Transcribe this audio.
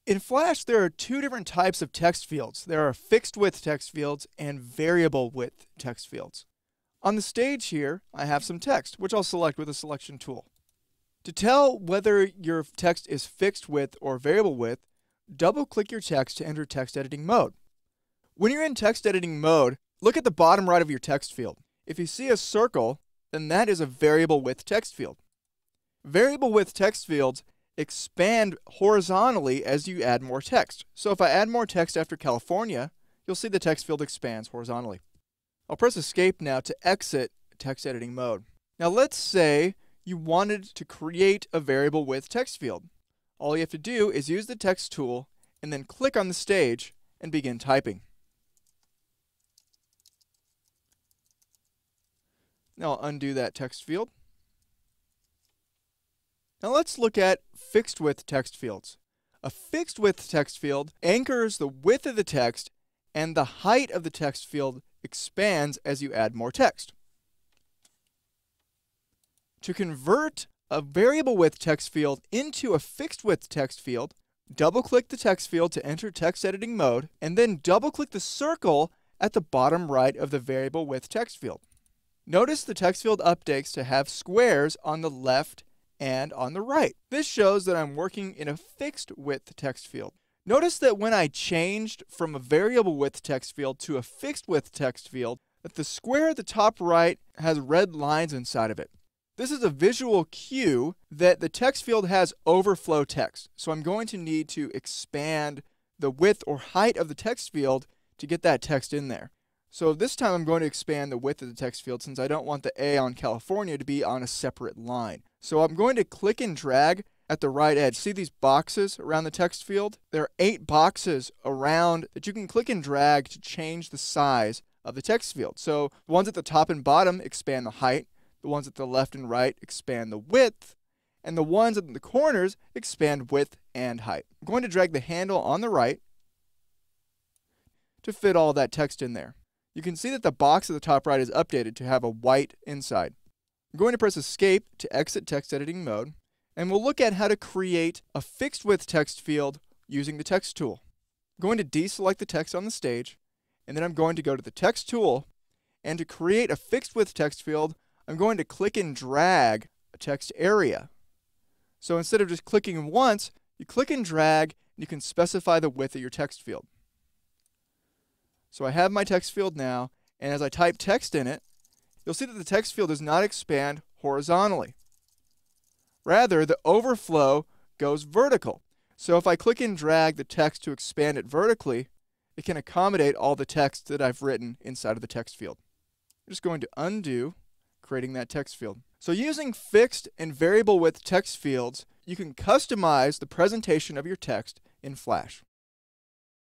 In Flash, there are two different types of text fields. There are fixed width text fields and variable width text fields. On the stage here, I have some text, which I'll select with the selection tool. To tell whether your text is fixed width or variable width, double-click your text to enter text editing mode. When you're in text editing mode, look at the bottom right of your text field. If you see a circle, then that is a variable width text field. Variable width text fields expand horizontally as you add more text. So if I add more text after California, you'll see the text field expands horizontally. I'll press Escape now to exit text editing mode. Now let's say you wanted to create a variable width text field. All you have to do is use the text tool and then click on the stage and begin typing. Now I'll undo that text field. Now let's look at fixed width text fields. A fixed width text field anchors the width of the text, and the height of the text field expands as you add more text. To convert a variable width text field into a fixed width text field, double-click the text field to enter text editing mode, and then double-click the circle at the bottom right of the variable width text field. Notice the text field updates to have squares on the left and on the right. This shows that I'm working in a fixed width text field. Notice that when I changed from a variable width text field to a fixed width text field, that the square at the top right has red lines inside of it. This is a visual cue that the text field has overflow text. So I'm going to need to expand the width or height of the text field to get that text in there. So this time I'm going to expand the width of the text field since I don't want the A on California to be on a separate line. So I'm going to click and drag at the right edge. See these boxes around the text field? There are 8 boxes around that you can click and drag to change the size of the text field. So the ones at the top and bottom expand the height, the ones at the left and right expand the width, and the ones at the corners expand width and height. I'm going to drag the handle on the right to fit all that text in there. You can see that the box at the top right is updated to have a white inside. I'm going to press Escape to exit text editing mode, and we'll look at how to create a fixed width text field using the text tool. I'm going to deselect the text on the stage, and then I'm going to go to the text tool, and to create a fixed width text field, I'm going to click and drag a text area. So instead of just clicking once, you click and drag, and you can specify the width of your text field. So I have my text field now, and as I type text in it, you'll see that the text field does not expand horizontally. Rather, the overflow goes vertical. So if I click and drag the text to expand it vertically, it can accommodate all the text that I've written inside of the text field. I'm just going to undo creating that text field. So using fixed and variable width text fields, you can customize the presentation of your text in Flash.